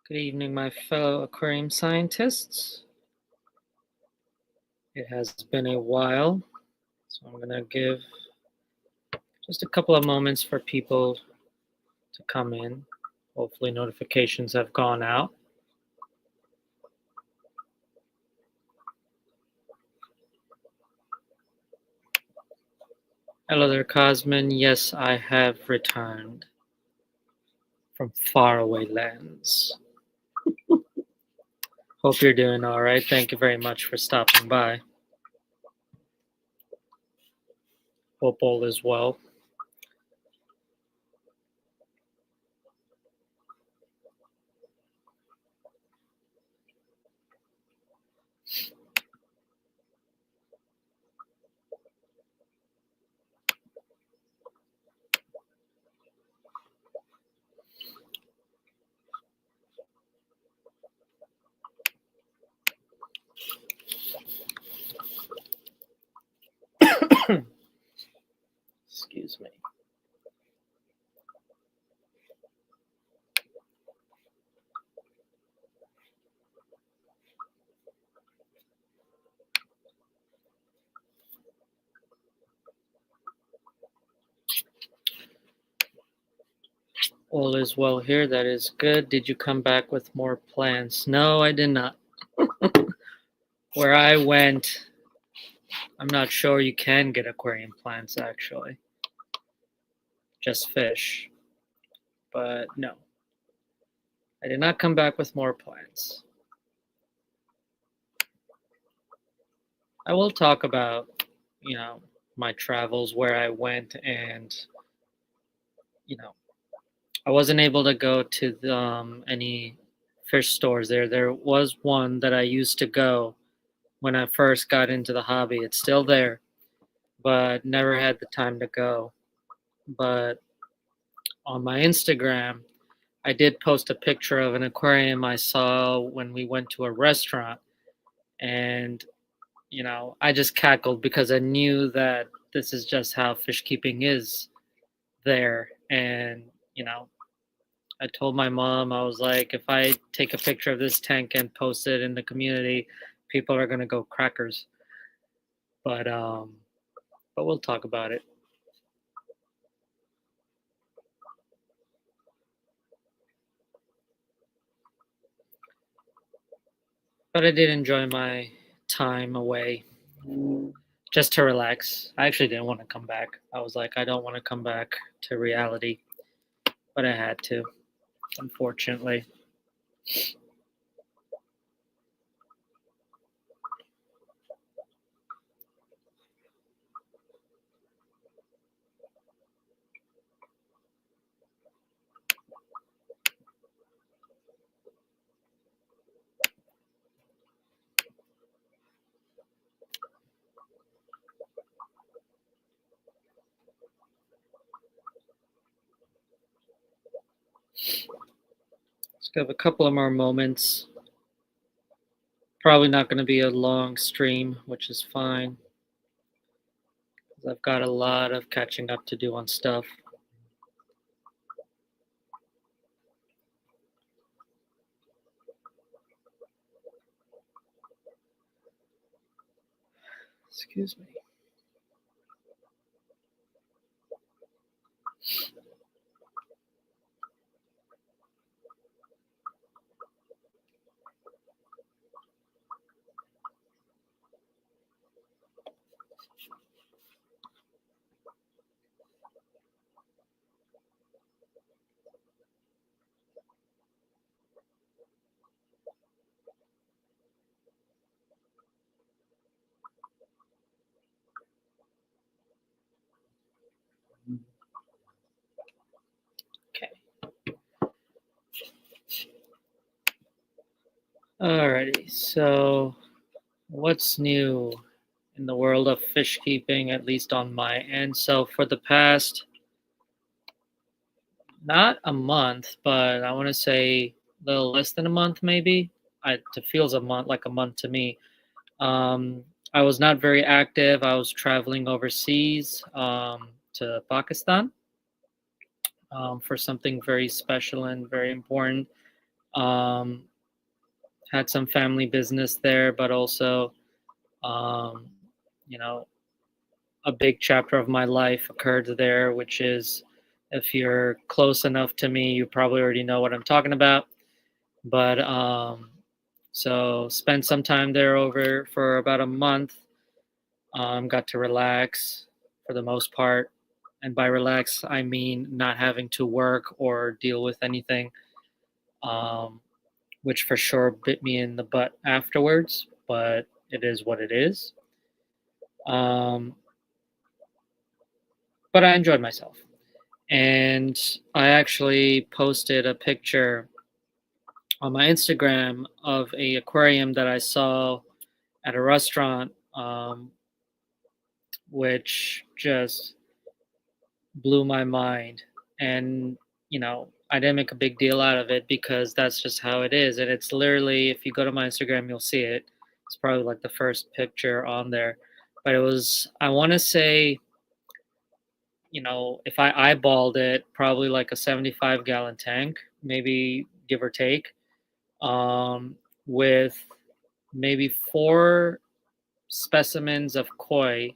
Good evening, my fellow aquarium scientists. It has been a while, so I'm going to give just a couple of moments for people to come in. Hopefully, notifications have gone out. Hello there, Cosmin. Yes, I have returned from faraway lands. Hope you're doing all right. Thank you very much for stopping by. Hope all is well. Excuse me. All is well here. That is good. Did you come back with more plants? No, I did not. Where I went, I'm not sure you can get aquarium plants actually. Just fish. But no. I did not come back with more plants. I will talk about, my travels, where I went, and, I wasn't able to go to any fish stores there. There was one that I used to go when I first got into the hobby. It's still there, but never had the time to go. But on my Instagram, I did post a picture of an aquarium I saw when we went to a restaurant. And, I just cackled because I knew that this is just how fish keeping is there. And, I told my mom, I was like, if I take a picture of this tank and post it in the community, people are going to go crackers. But we'll talk about it. But I did enjoy my time away just to relax. I actually didn't want to come back. I was like, I don't want to come back to reality, but I had to, unfortunately. Let's give a couple of more moments. Probably not going to be a long stream, which is fine. I've got a lot of catching up to do on stuff. Excuse me. Okay. Alrighty, so what's new in the world of fish keeping, at least on my end? So for the past, not a month, but I want to say a little less than a month, maybe. It feels a month, like a month to me. Um, I was not very active. I was traveling overseas to Pakistan for something very special and very important. Um, had some family business there, but also, um, you know, a big chapter of my life occurred there, which is, if you're close enough to me, you probably already know what I'm talking about. But so spent some time there over for about a month. Got to relax for the most part. And by relax, I mean not having to work or deal with anything, um, which for sure bit me in the butt afterwards, but it is what it is. Um, but I enjoyed myself. And I actually posted a picture on my Instagram of a aquarium that I saw at a restaurant, which just blew my mind. And I didn't make a big deal out of it because that's just how it is. And it's literally, if you go to my Instagram, you'll see it. It's probably like the first picture on there. But it was, I want to say, if I eyeballed it, probably like a 75-gallon tank, maybe give or take, with maybe four specimens of koi,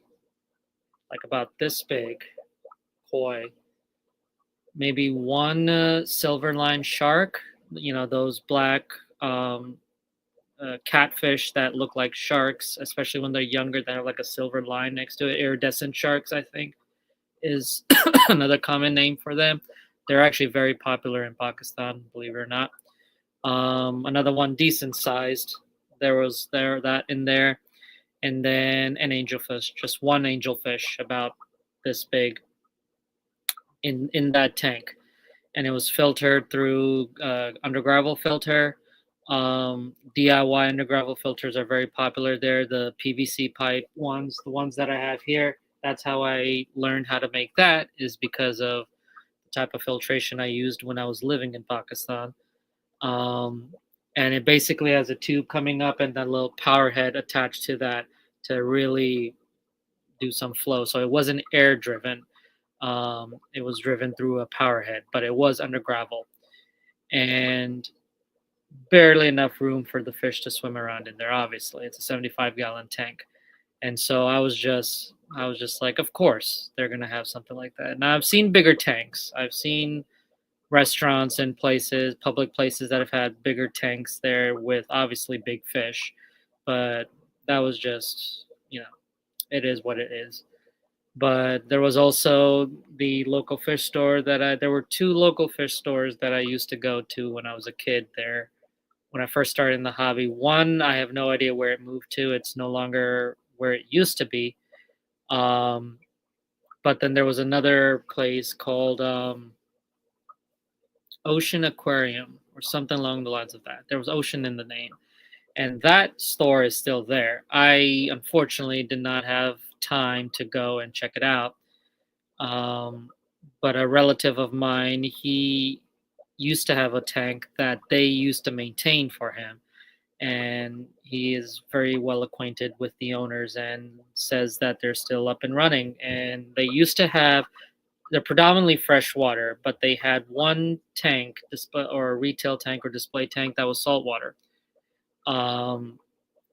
like about this big koi, maybe one silver line shark, those black um, catfish that look like sharks, especially when they're younger, that have like a silver line next to it. Iridescent sharks, I think, is another common name for them. They're actually very popular in Pakistan, believe it or not. Another one decent sized. There that in there, and then an angelfish, just one angelfish about this big in that tank, and it was filtered through under gravel filter. DIY under gravel filters are very popular there. The PVC pipe ones, the ones that I have here, that's how I learned how to make that, is because of the type of filtration I used when I was living in Pakistan. Um, and it basically has a tube coming up and that little power head attached to that to really do some flow. So it wasn't air driven. It was driven through a power head, but it was under gravel and barely enough room for the fish to swim around in there. Obviously, it's a 75-gallon tank, and so I was just like, of course they're gonna have something like that. Now I've seen bigger tanks. I've seen restaurants and places, public places that have had bigger tanks there with obviously big fish, but that was just, it is what it is. But there was also the local fish store there were two local fish stores that I used to go to when I was a kid there. When I first started in the hobby, one, I have no idea where it moved to. It's no longer where it used to be. Um, but then there was another place called Ocean Aquarium or something along the lines of that. There was ocean in the name. And that store is still there. I unfortunately did not have time to go and check it out. Um, but a relative of mine, he used to have a tank that they used to maintain for him. And he is very well acquainted with the owners and says that they're still up and running. And they used to have, they're predominantly freshwater, but they had one tank, or a retail tank or display tank that was saltwater. Um,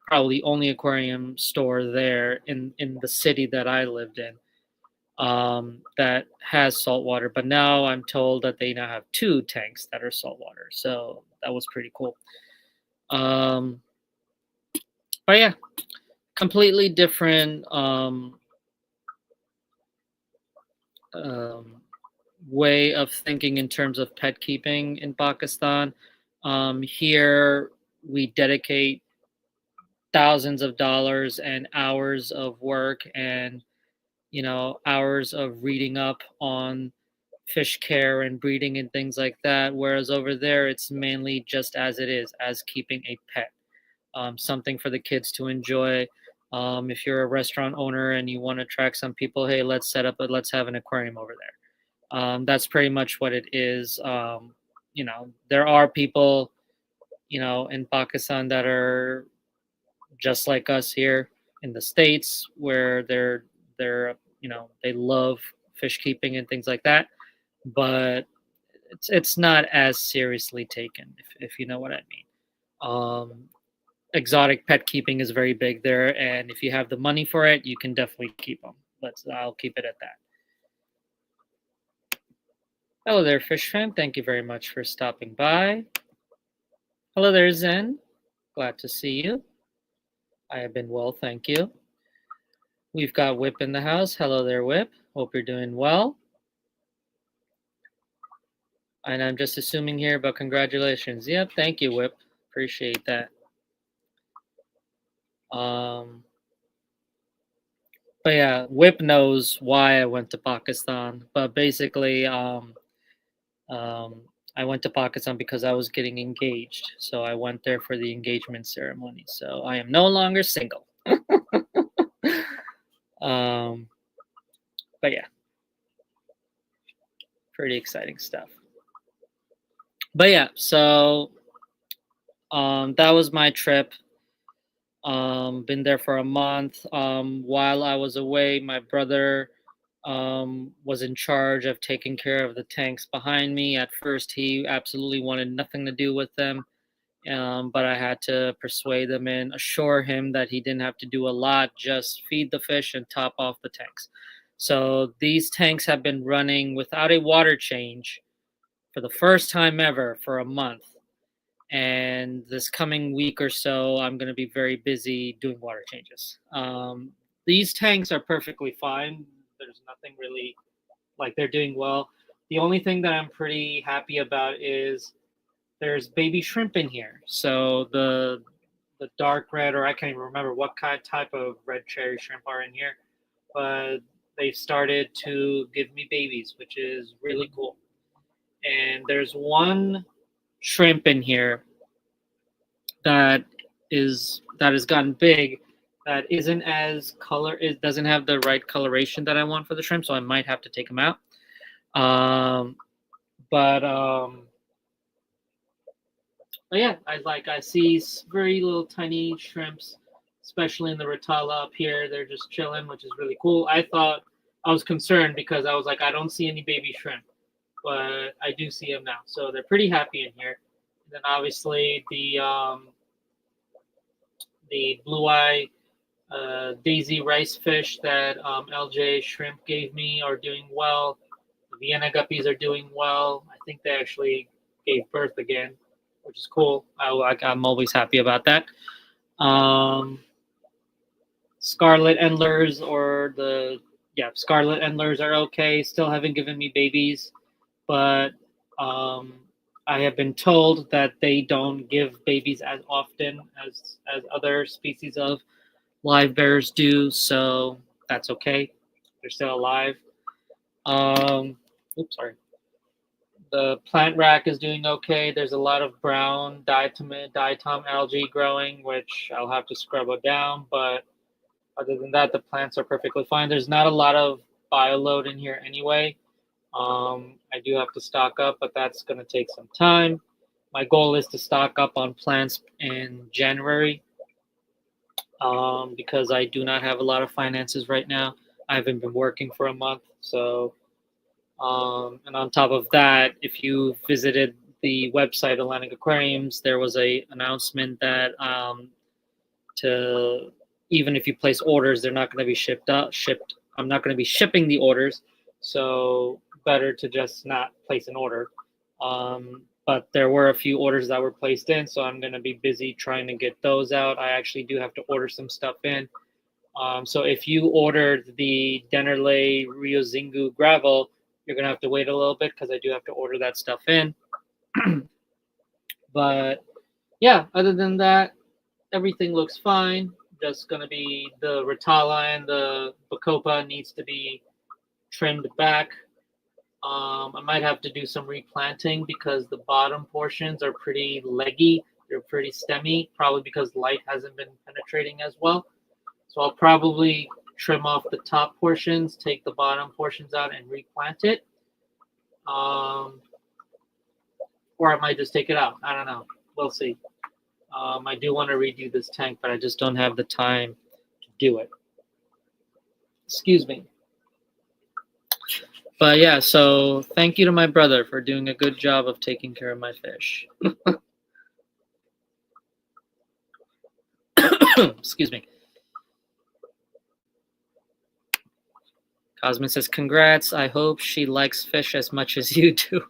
Probably the only aquarium store there in the city that I lived in, that has saltwater. But now I'm told that they now have two tanks that are saltwater. So that was pretty cool. Um, but yeah, completely different um, way of thinking in terms of pet keeping in Pakistan. Here, we dedicate thousands of dollars and hours of work and hours of reading up on fish care and breeding and things like that. Whereas over there, it's mainly just as it is, as keeping a pet, something for the kids to enjoy. If you're a restaurant owner and you want to attract some people, hey, let's have an aquarium over there. That's pretty much what it is. There are people, in Pakistan that are just like us here in the States, where they love fish keeping and things like that. But it's not as seriously taken, if you know what I mean. Exotic pet keeping is very big there, and if you have the money for it, you can definitely keep them. I'll keep it at that. Hello there, Fish Fan. Thank you very much for stopping by. Hello there, Zen. Glad to see you. I have been well, thank you. We've got Whip in the house. Hello there, Whip. Hope you're doing well. And I'm just assuming here, but congratulations. Yep, thank you, Whip. Appreciate that. But yeah, Whip knows why I went to Pakistan. But basically, I went to Pakistan because I was getting engaged. So I went there for the engagement ceremony. So I am no longer single. But yeah, pretty exciting stuff. But yeah, so that was my trip. Been there for a month. While I was away, my brother was in charge of taking care of the tanks behind me. At first, he absolutely wanted nothing to do with them, but I had to persuade him and assure him that he didn't have to do a lot, just feed the fish and top off the tanks. So these tanks have been running without a water change for the first time ever for a month. And this coming week or so, I'm going to be very busy doing water changes. These tanks are perfectly fine. There's nothing really, like, they're doing well. The only thing that I'm pretty happy about is there's baby shrimp in here. So the dark red, or I can't even remember what type of red cherry shrimp are in here, but they've started to give me babies, which is really cool. And there's one shrimp in here that has gotten big, that isn't as color, it doesn't have the right coloration that I want for the shrimp, so I might have to take them out. But yeah, I see very little tiny shrimps, especially in the Rotala up here. They're just chilling, which is really cool. I was concerned because I was like, I don't see any baby shrimp, but I do see them now. So they're pretty happy in here. And then obviously the blue eye daisy rice fish that LJ Shrimp gave me are doing well. The Vienna guppies are doing well. I think they actually gave birth again, which is cool. I'm always happy about that. Scarlet endlers scarlet endlers are okay. Still haven't given me babies, but I have been told that they don't give babies as often as other species of live bears do, so that's okay. They're still alive. Oops, sorry. The plant rack is doing okay. There's a lot of brown diatom algae growing, which I'll have to scrub it down, but other than that, the plants are perfectly fine. There's not a lot of bioload in here anyway. I do have to stock up, but that's going to take some time. My goal is to stock up on plants in January because I do not have a lot of finances right now. I haven't been working for a month. So, and on top of that, if you visited the website Atlantic Aquariums, there was a announcement that even if you place orders, they're not going to be shipped. I'm not going to be shipping the orders, so better to just not place an order. But there were a few orders that were placed in, so I'm going to be busy trying to get those out. I actually do have to order some stuff in. So if you ordered the Dennerley Rio Zingu gravel, you're going to have to wait a little bit because I do have to order that stuff in. But yeah, other than that, everything looks fine. Just going to be the Rotala and the Bacopa needs to be trimmed back. I might have to do some replanting because the bottom portions are pretty leggy. They're pretty stemmy, probably because light hasn't been penetrating as well. So I'll probably trim off the top portions, take the bottom portions out, and replant it. Or I might just take it out. I don't know. We'll see. I do want to redo this tank, but I just don't have the time to do it. Excuse me. But yeah, so thank you to my brother for doing a good job of taking care of my fish. Excuse me. Cosmin says, congrats. I hope she likes fish as much as you do.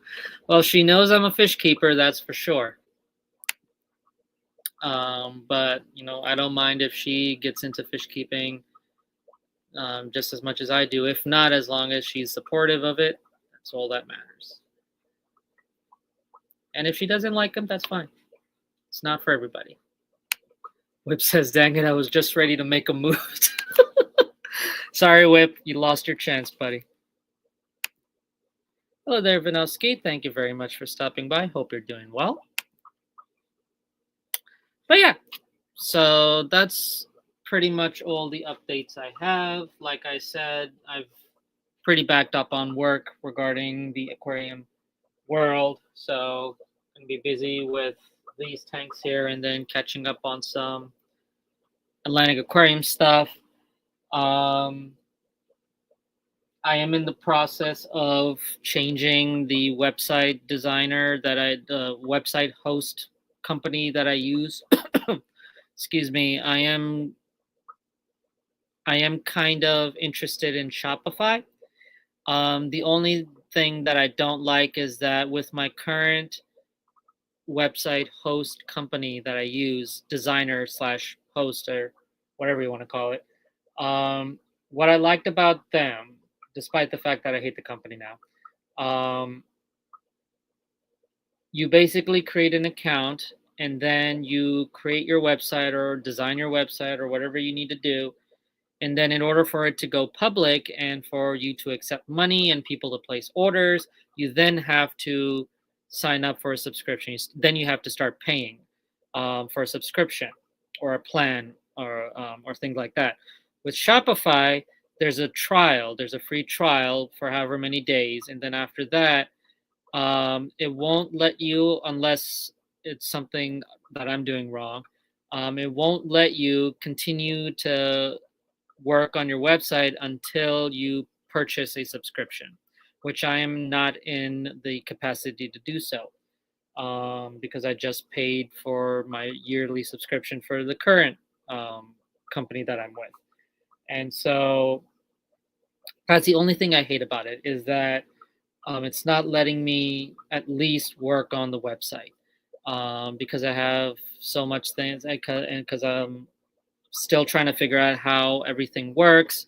Well, she knows I'm a fish keeper, that's for sure. But, you know, I don't mind if she gets into fish keeping just as much as I do. If not, as long as she's supportive of it, that's all that matters. And if she doesn't like them, that's fine. It's not for everybody. Whip says, dang it, I was just ready to make a move. Sorry, Whip, you lost your chance, buddy. Hello there, Vinovsky. Thank you very much for stopping by. Hope you're doing well. But yeah, so that's pretty much all the updates I have. Like I said, I've pretty backed up on work regarding the aquarium world, so I'm gonna be busy with these tanks here and then catching up on some Atlantic aquarium stuff. I am in the process of changing the website designer the website host company that I use. Excuse me. I am kind of interested in Shopify. The only thing that I don't like is that with my current website host company that I use, designer slash host or whatever you want to call it, what I liked about them, despite the fact that I hate the company now, you basically create an account and then you create your website or design your website or whatever you need to do. And then in order for it to go public and for you to accept money and people to place orders, you then have to sign up for a subscription. Then you have to start paying for a subscription or a plan or things like that. With Shopify, there's a trial. There's a free trial for however many days, and then after that, it won't let you unless it's something that I'm doing wrong. It won't let you continue to work on your website until you purchase a subscription, which I am not in the capacity to do so because I just paid for my yearly subscription for the current company that I'm with. And so that's the only thing I hate about it is that it's not letting me at least work on the website because I have so much things and because I'm still trying to figure out how everything works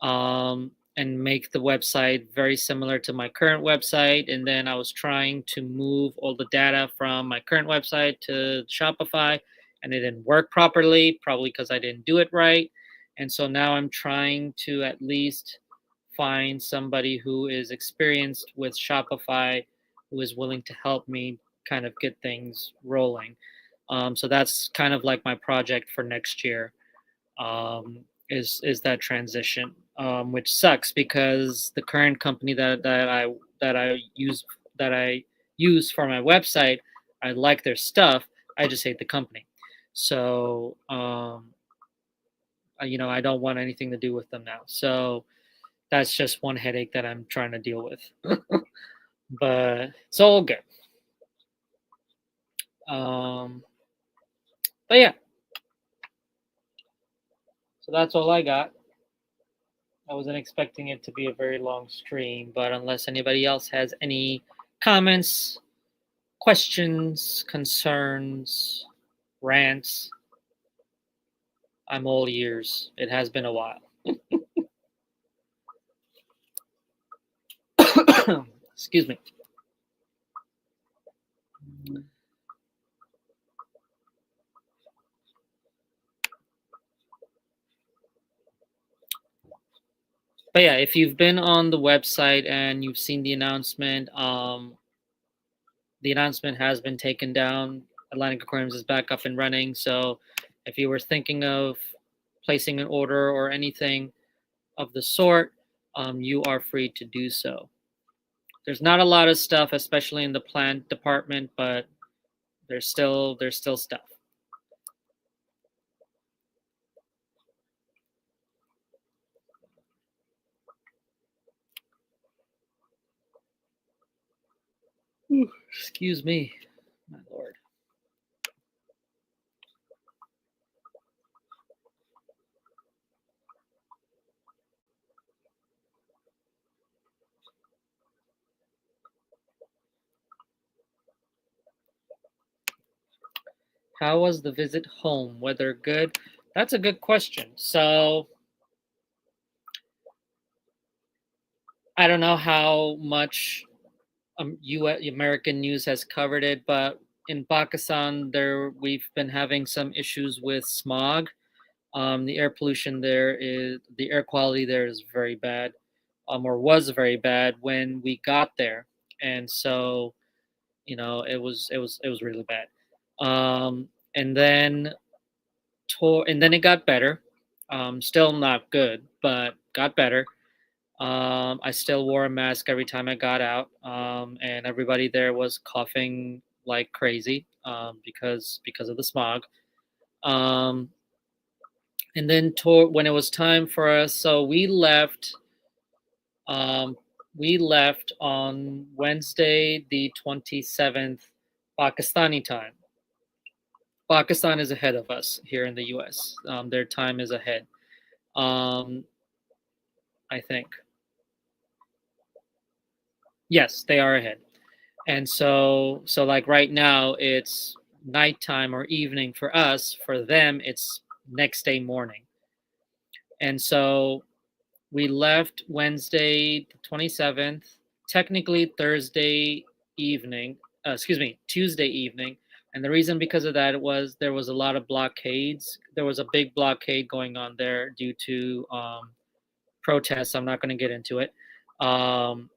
and make the website very similar to my current website. And then I was trying to move all the data from my current website to Shopify, and it didn't work properly, probably because I didn't do it right. And so now I'm trying to at least find somebody who is experienced with Shopify, who is willing to help me kind of get things rolling. So that's kind of like my project for next year is that transition, which sucks because the current company that I use for my website, I like their stuff. I just hate the company. So you know, I don't want anything to do with them now. So that's just one headache that I'm trying to deal with. But it's all good. But yeah, so that's all I got. I wasn't expecting it to be a very long stream, but unless anybody else has any comments, questions, concerns, rants, I'm all ears. It has been a while. Excuse me. But yeah, if you've been on the website and you've seen the announcement has been taken down. Atlantic Aquariums is back up and running. So if you were thinking of placing an order or anything of the sort, you are free to do so. There's not a lot of stuff, especially in the plant department, but there's still stuff. Excuse me, my lord. How was the visit home? Weather good? That's a good question. So I don't know how much American news has covered it, but in Pakistan, there we've been having some issues with smog. The air pollution there is the air quality there is very bad, or was very bad when we got there, and so it was really bad. And then and then it got better. Still not good, but got better. I still wore a mask every time I got out, and everybody there was coughing like crazy because of the smog. Um, and then when it was time for us, so we left. Um, we left on Wednesday, the 27th, Pakistani time. Pakistan is ahead of us here in the U.S. Their time is ahead. Um, I think. Yes, they are ahead. And so like right now it's nighttime or evening for us. For them, it's next day morning. And so we left Wednesday the 27th, technically Thursday evening, excuse me, Tuesday evening. And the reason because of that was there was a lot of blockades. There was a big blockade going on there due to protests. I'm not going to get into it. Um,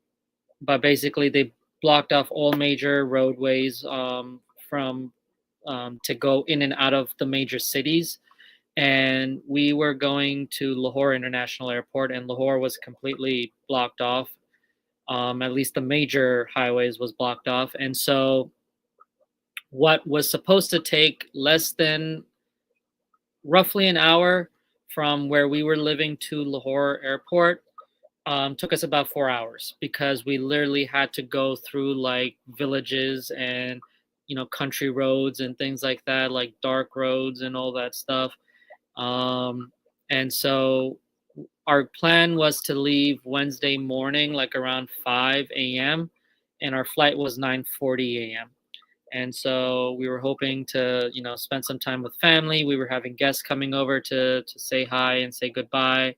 but basically they blocked off all major roadways from to go in and out of the major cities. And we were going to Lahore International Airport, and Lahore was completely blocked off. At least the major highways was blocked off, and so what was supposed to take less than roughly an hour from where we were living to Lahore Airport took us about 4 hours because we literally had to go through like villages and country roads and things like that, like dark roads and all that stuff. And so our plan was to leave Wednesday morning, like around 5 a.m., and our flight was 9:40 a.m. And so we were hoping to, spend some time with family. We were having guests coming over to say hi and say goodbye.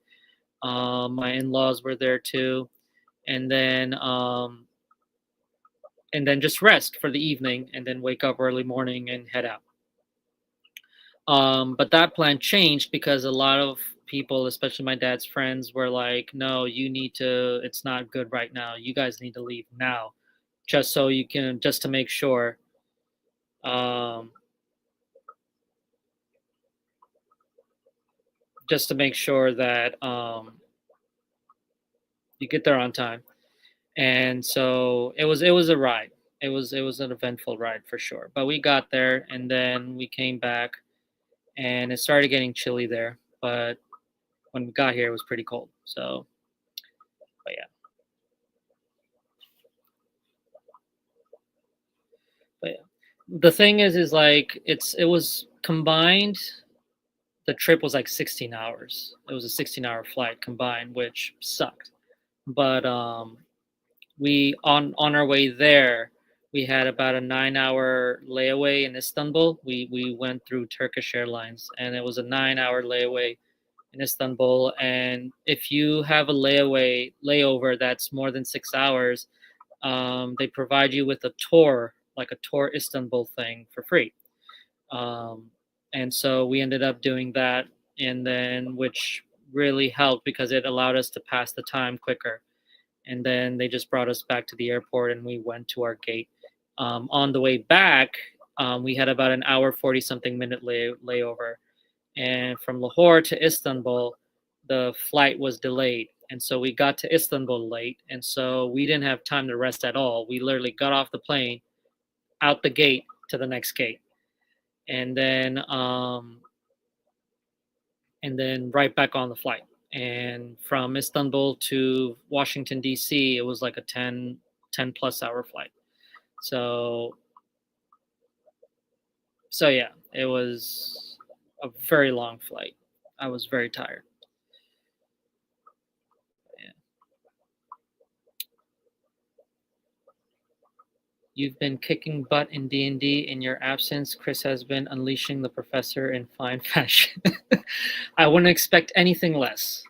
My in-laws were there too, and then just rest for the evening, and then wake up early morning and head out. But that plan changed because a lot of people, especially my dad's friends, were like, "No, you need to. It's not good right now. You guys need to leave now, just so you can, just to make sure, um, just to make sure that you get there on time." And so it was a ride. It was an eventful ride for sure. But we got there, and then we came back, and it started getting chilly there. But when we got here, it was pretty cold. So, but yeah, but yeah. The thing is like it was combined. The trip was like 16 hours. It was a 16-hour flight combined, which sucked. But we on our way there, we had about a 9-hour layaway in Istanbul. We went through Turkish Airlines, and it was a 9-hour layaway in Istanbul. And if you have a layover that's more than 6 hours, they provide you with a tour, like a tour Istanbul thing, for free. Um, and so we ended up doing that, and then which really helped because it allowed us to pass the time quicker. And then they just brought us back to the airport, and we went to our gate. On the way back, we had about an hour 40 something minute layover, and from Lahore to Istanbul, the flight was delayed. And so we got to Istanbul late. And so we didn't have time to rest at all. We literally got off the plane, out the gate to the next gate. And then right back on the flight. And from Istanbul to Washington D.C., it was like a ten plus hour flight. So yeah, it was a very long flight. I was very tired. Yeah. You've been kicking butt in D&D. In your absence, Chris has been unleashing the professor in fine fashion. I wouldn't expect anything less.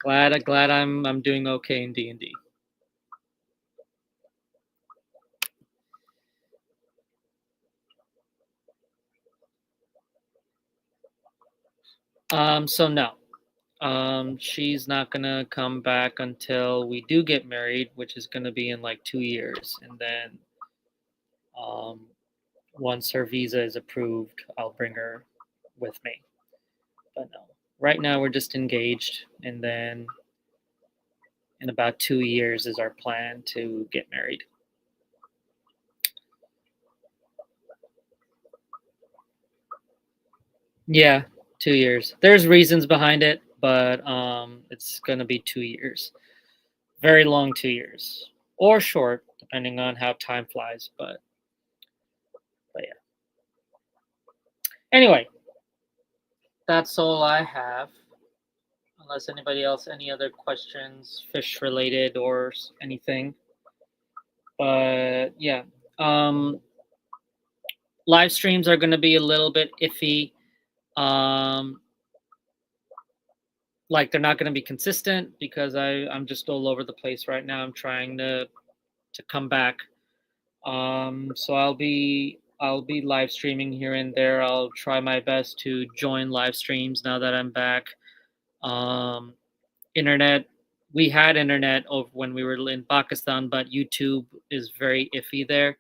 Glad I'm doing okay in D&D. So no. She's not gonna come back until we do get married, which is gonna be in like 2 years. And then um once her visa is approved, I'll bring her with me. But no. Right now we're just engaged, and then in about 2 years is our plan to get married. Yeah, 2 years. There's reasons behind it, but it's gonna be 2 years. Very long 2 years. Or short, depending on how time flies, but yeah. Anyway, that's all I have. Unless anybody else, any other questions, fish related or anything. But yeah, um, live streams are going to be a little bit iffy. Um, like they're not going to be consistent because I'm just all over the place right now. I'm trying to come back. So I'll be live streaming here and there. I'll try my best to join live streams now that I'm back. Um, internet, we had internet over when we were in Pakistan, but YouTube is very iffy there.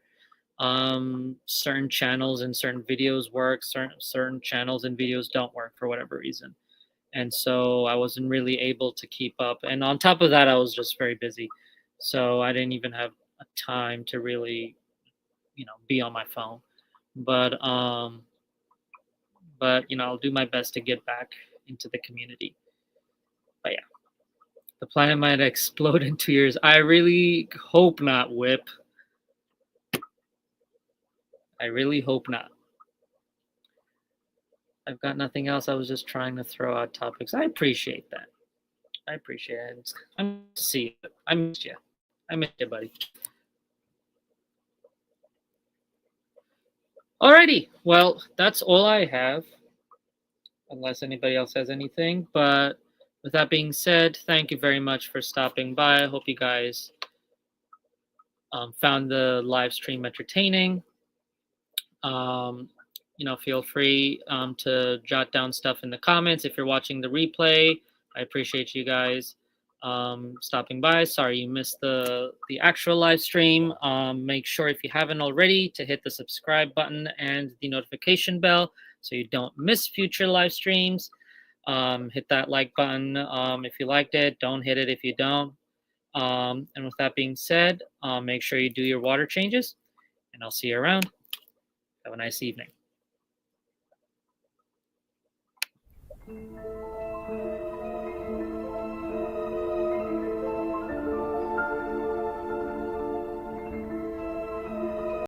Certain channels and certain videos work, certain channels and videos don't work for whatever reason. And so I wasn't really able to keep up. And on top of that, I was just very busy. So I didn't even have a time to really, be on my phone. But I'll do my best to get back into the community. But yeah, the planet might explode in 2 years. I really hope not, Whip. I really hope not. I've got nothing else. I was just trying to throw out topics. I appreciate that. I appreciate it. I'm to see you. I missed you. I missed you, buddy. Alrighty. Well, that's all I have, unless anybody else has anything. But with that being said, thank you very much for stopping by. I hope you guys found the live stream entertaining. Um, feel free to jot down stuff in the comments if you're watching the replay. I appreciate you guys stopping by. Sorry you missed the actual live stream. Make sure if you haven't already to hit the subscribe button and the notification bell so you don't miss future live streams. Hit that like button if you liked it. Don't hit it if you don't. And with that being said, make sure you do your water changes, and I'll see you around. Have a nice evening.